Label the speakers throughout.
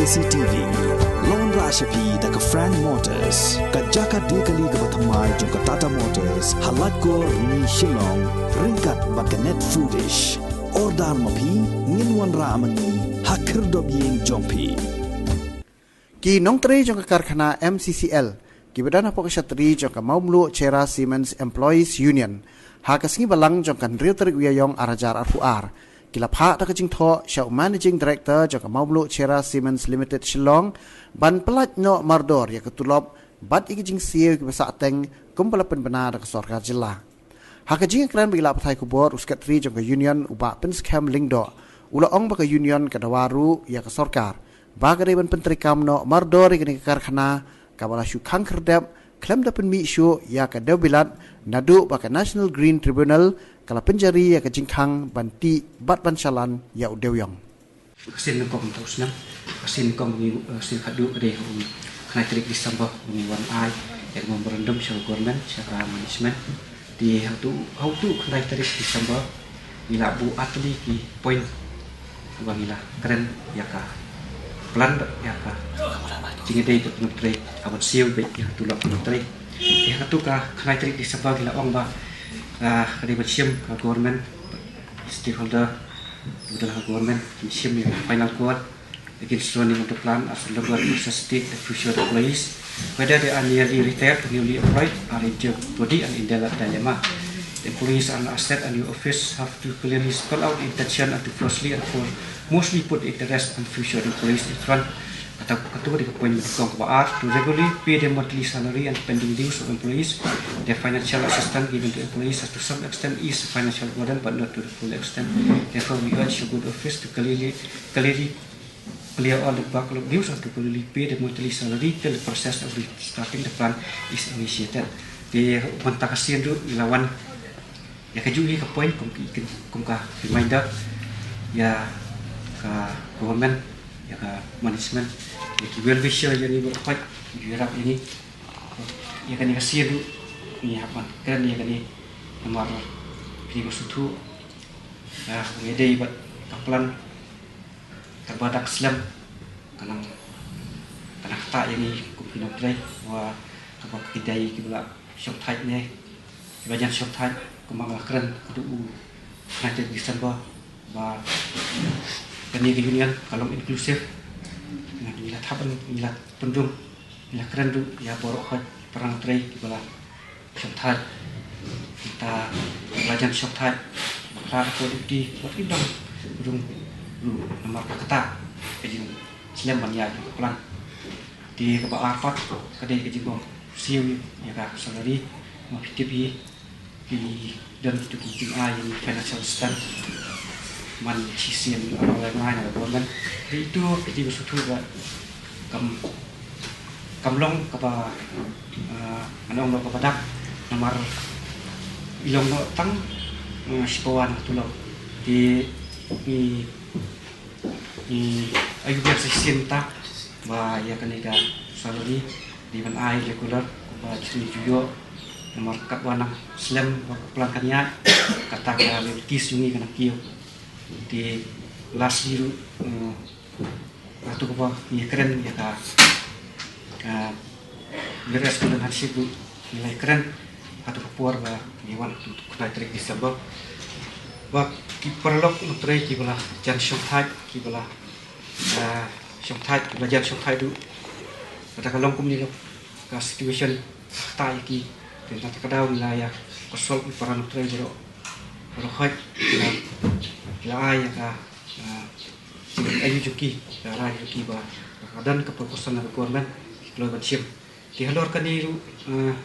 Speaker 1: KCTV Lon Rashapi daga Frank Motors kajaka dekali ga bathamai jong Tata Motors halat ko ni Shillong ringkat bakanet foodish ordal mapi nginwan ramani hakir dobyeng jongpi
Speaker 2: ki nong tre jong karkhana MCCL ki bedana poksyatri jong maumlu Chera Siemens Employees Union ha kasngi balang jong kan riu terik wiayong arajar arfuar kila pha da kajing tho Shau Managing Director jong maumlu Chera Siemens Limited Shillong ban pelat no mardor ya ketulop bat ikijing sieu ki basa teng kumpala penbena da sarkar jilla ha kajing kran bila pathai kubor uskat tri jong union uba pen scam lingdo ula ong ba union kadawaru ya ka sarkar bagare ban pentri kamno mardor ikini karkhana kabala shu khangkerdap klem da pen mi shu ya ka debilat nadu ba ka National Green Tribunal kala penjari ya ka jingkhang banti bat bansalan ya udewyong
Speaker 3: sin kom tosna sin kom ni sin khadu re khnai trik disambah ni wan ai yang memberendam shal government secara management di how to khnai trik disambah ila bu atli ki point wangila keren ya ka plan ya ka jinge dei tu tre awan siu be ya tu lok tre ya ka tu ka khnai trik disambah ila ong ba kadi bersiam government stakeholder adalah government mission yang final quote against running of the plan as a local necessity the future employees whether they are nearly retired or newly employed are in jeopardy and in dilemma. The employees are an asset and your office have to clearly spell out intention and to firstly and for mostly put interest and future employees in front. Atau ketua di poin mendukung kebaat to regularly pay their monthly salary and pending dues of employees. Their financial assistance given to employees has to some extent ease financial burden but not to the full extent. Therefore, we urge your good office to clearly clear all the backlog dues and to clearly pay the monthly salary till the process of restarting the plan is initiated. Di kontak kasihan tu lawan ya kejuhi ke poin kumka reminder ya ke government ya ke management ya ke well wisher jadi berkuat dirap ini ya kan kasihan tu ni apa kan ya kan ni nomor pilih suatu ngedei buat kaplan terbadak Islam kanang tak yang ni kupinam tray wa apa kedai kibla shop thai ni bagian shop thai kemang keren kudu nanti Desember wa kani union kalau inklusif dengan bila tapan bila pendung bila keren tu ya borok perang tray kibla shop thai kita belajar shop thai maka produkti buat indong burung nomor kata kejing Islam banyak pelan di kebak arpat kedai kejing bom siu ya kak salary mau PTP di dan itu kejing yang financial stand man cisian orang lain ada government itu kejing suatu kamlong kebak anong lo kepadak nomor ilong lo tang sepawan tulok di ayu biar sesin tak ba ya kanida salary di man ai regular ba sini juga nomor kat wanang slam pelangkannya kata ka kis yungi kana kio di last year atau apa ni keren ya ka beres dengan hasil nilai keren atau kepuar ba ni wan untuk trik disabel wa ki perlok utrai ki bala jan shongthai ki bala shongthai belajar shongthai du kata kalong kum ni lo ka situation tai ki tentang kadau wilayah kosol peran utrai bro rohai la ai ka ayu juki rai juki ba kadan ke proposal na government lo bansim ki halor kan ni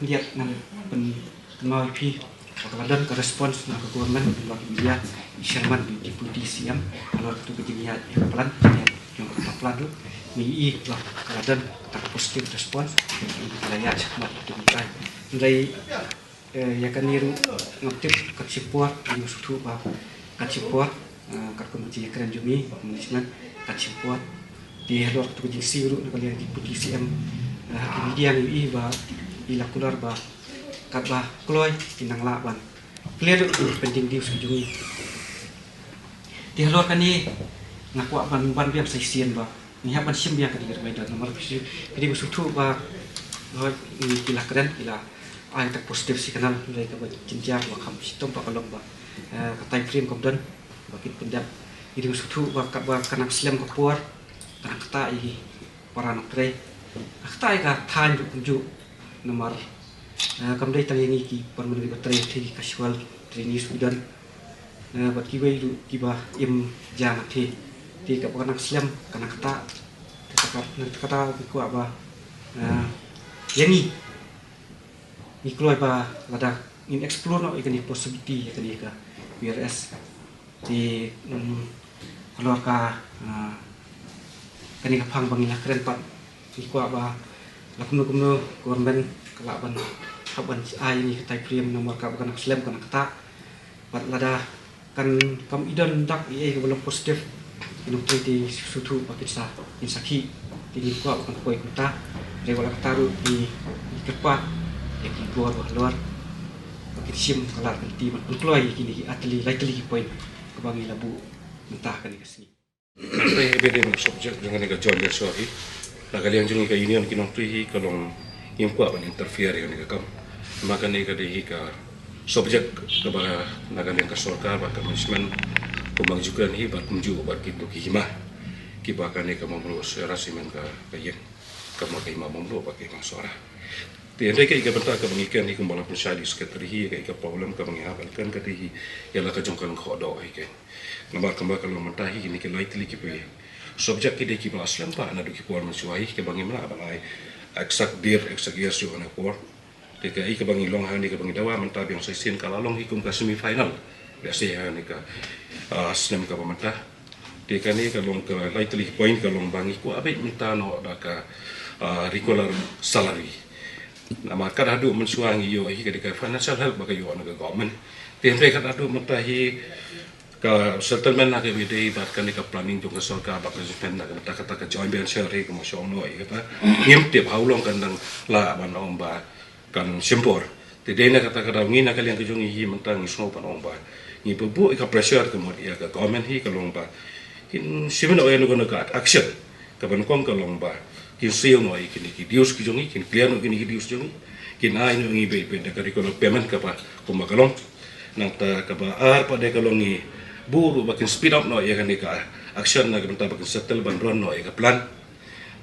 Speaker 3: lihat nan pen mau pi Kawalan ke respons na government buat media Sherman di deputy siam kalau itu kejadian yang pelan yang pelan tu ni lah kawalan tak positif respons wilayah mat itu kai dari ya kan niru ngutip kecipuat di suatu bah kecipuat kat komisi keren jumi management kecipuat di halor tu kejadian siru kali deputy siam media ni bah ilakular bah kabah kloy tinang laban clear penting di sujungi di halor kan ni ngakwa ban biar saisian ba ni haban sim yang kadi gerbai dan nomor bisi kadi besutu ba ni kila keren kila ai tak positif si kanal mulai ka ba jinjar wa kham sitom pa kalong ba ka time frame komdan ba kit pendap ini besutu ba kanak slam ka puar kanak ta i para nak tre akta ka than ju nomor kamdai tangi ki permanent ba tre thi casual training student bat ki wei ki ba im jana thi ti ka kanak slam kanak ta kata ko ba yani ni keluar ba lada in explore no ikani possibility ikani ka PRS di keluar ka kani ka phang bangila keren pat ni ko ba lakumno government kalaban haban ai ni tai priem nomor ka kan slam kan kata pat lada kan kam idan dak ie ka belum positif inu triti sutu pakisa insaki di ko kan koi kuta rewala taru di kepa yang luar bagi sim kalar kanti man keluar kini atli likely point kebangi labu mentah kan ke sini
Speaker 4: saya beda subjek dengan negara John Sorry kalian jungi ke union kinong tuhi kalong yang kuat ban interfere dengan negara kam maka negara dehi ka subjek ke ba negara yang kesorkar ba management kumbang juga ni ba kunju ba kitu ki himah ki ba kan negara mamlu serasimen ka kayen kamu ke imam mamlu ba ke masora tiada ke bentar ke mengikan ni kumbala pensyari sekretari ke problem ke mengihabalkan ke dihi ialah ke jongkan khodo ke nampak kembali kalau mentahi ini ke lain tili ke pe subjek ke deki ba aslam pa na duki por mensuai ke bangi mana balai eksak dir eksak yes yo na por ke ke bangi long han ni ke bangi dawa mentah yang sesin kalau long hikum ke semifinal biasa ni ke aslam ke mentah ke ni ke long ke lain tili point ke long bangi ku abai mentah no da ka regular salary nama kada adu mensuangi yo hi ketika financial help bagi yo naga government tempe kada adu mentahi ka settlement naga bidai bahkan ka planning jong सरकार bak spend naga kata ka joint venture ke mo song no kata ngim tip haulong kandang la ban omba kan simpor te dena kata kada ngina kali yang kejong hi mentang snow pan omba ngi bebu ka pressure ke mo ya ka government hi ka lomba kin simen o eno ka action ka ban kong ka lomba kin seo no ikini ki dius ki jongi kin clear no kini ki dius jongi kin ai no ngi be da kari ko payment ka pa kumakalong nang ta ka ba ar pa de kalong ni buru bakin speed up no ya kan ka action na ka bakin settle ban ron no ya ka plan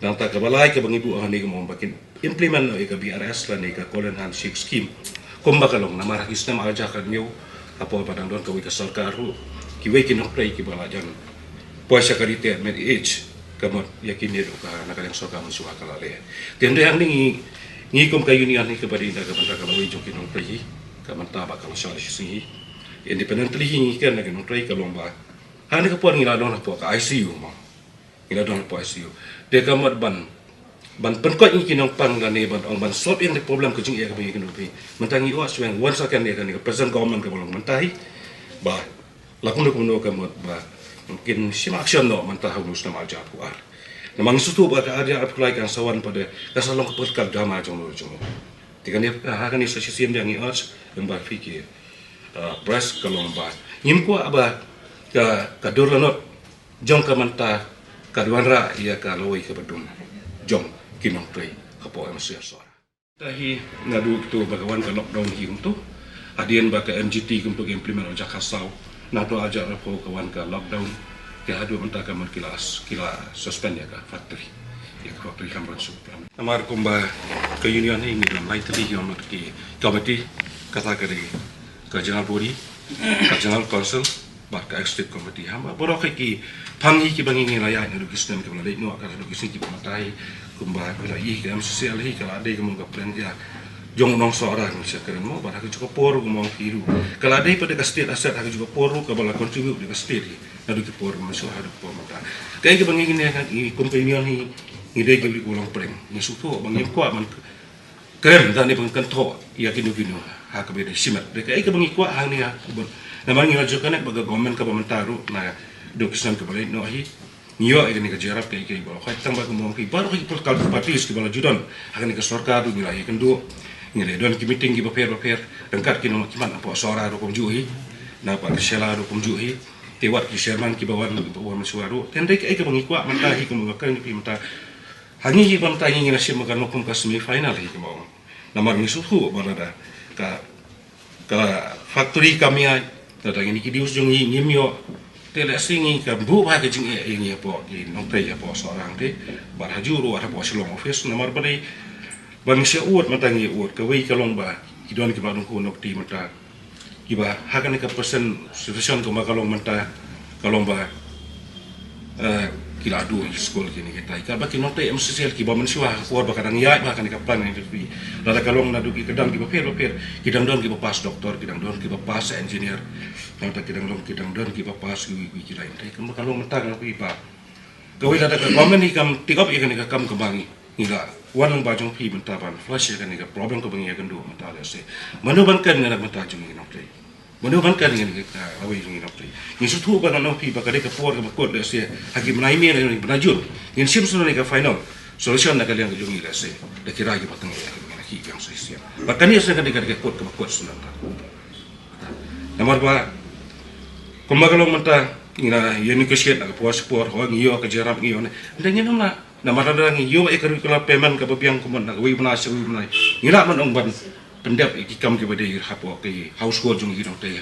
Speaker 4: nang ta ka balai ka bang ibu ani ka mo bakin implement no ya ka BRS la ni ka Colin Handshake scheme kumakalong na marakis na maaja kan yo apo padang don ka wi ka sarkar ru ki we kin no pray ki bala jan puasa karite med age kamot yakin ni ka nakalang soka mensuha kalale tende yang ni ngikom ka union ni kabadi na kabanta ka lawi jokin ng prayi kamanta ba ka sali singi independently hingi kan na ganong prayi ka lomba hani ka puan ngila don po ka ICU mo ngila don po ICU de kamot ban penkot ni kinong pang gani ban ong ban solve yang problem ko jing ya ka bagi kinopi mentangi o asweng once akan ya kan ka present government ka bolong mentahi ba lakun ko no kamot ba mungkin simak action no mantah hulus nama aja aku ar. Namang suatu pada ada aku laikan sawan pada kasalong keperkal drama jong jong. Tiga ni hakan ni sesi yang ni arts yang berfikir press kalong ba. Nyim ko aba ka dorlanot jong ka mantah ka duanra ia ka loi ka bedum jong kinong trei ka po am suara. Tahi ngadu tu bagawan ka lockdown hi untuk adien ba ka MGT untuk implement on Jakarta nato ajar po kawan ka lockdown ke hadu mentah ka kila suspend ya ka factory ya ka factory hamran supran amar kumba ke union ni ngi don lightly yon ki committee kata kare ka general body ka general council ba ka executive committee hamba boro ki phangi ki bangi ngi raya ni kisnem ke bala no ka do kisni ki matai kumba kala i ka MCCL hi kala ade ka mga plan ya jong nong seorang sekarang mo bara juga poru mo kiru kalau ada pada ka state aset aku juga poru ka bala contribute di ka state na duki poru masuk hadu po mata kay ka bangin ni kan i company ni ide gili ulang preng ni suto bangin ko man keren dan ni bangkan to ya kinu ha ka beda simat de kay ka bangin ko hang ni ha na mangi la jokane baga government ka pamentaru na do kisam ka balai no hi niyo ini ka jarap kay bala kay tamba ko mo ki baru ki political parties ki bala judon hakan ni ka sarkar du wilayah kendo ngile don ki meeting ki baper dengkat ki no kiman apa sora ro komjuhi na pa sela ro komjuhi tewat ki Sherman ki bawan masuaru tendai ke mengikwa manta hi ke mengakan ki manta hangi hi manta ngi nasi makan hukum ke semifinal hi ke mau namar ni suhu balada ka factory kami ai tata ini ki dius jung hi ngimyo tele singi ka bu ba ke jing ngi po ki nong tei po seorang te bar hajuru ar po selong office namar bari bang se uat mata ngi uat ka wei kalong ba kidon ki ba nong ko nok ti mata kiba hakan ka persen situation ko makalong manta kalong ba kila adu school kini kita ka ba kinong te MCCL ki ba mensiwa ko ba kadang ya ba kan ka plan ni fi lada kalong na duki kedang ki ba per kidang don ki ba pas doktor kidang don ki ba pas engineer nang ta kidang don ki ba pas wi kila inte kan kalong manta ka pi ba kawai lada ka komen ni kam tikop ikan ka kam kebangi ila wanang bajong pi menta ban flash kan ni ka problem ko bangi kan do menta le se manuban kan ngana menta jung ni nokte manuban kan ngani ka awai jung ni nokte ni sutu ba no pi ba ka de ka por ka ko le se hagi menai me ni banajur ni sim sunu ni ka final solution na kalian jung ni le se de kira gi patang ya ni ki yang se sia ba kan ni se ka de ka ko sunu ta nomor 2 kumagalong menta ina yeni kesket na puas por ho ngiyo ka jarap ngiyo ne ndanya na na marada ngiyo e curriculum payment ka babiang kumon na wi bana se wi bana ina man ong ban pendap ikam ke bade hapo ke household jung gi dong te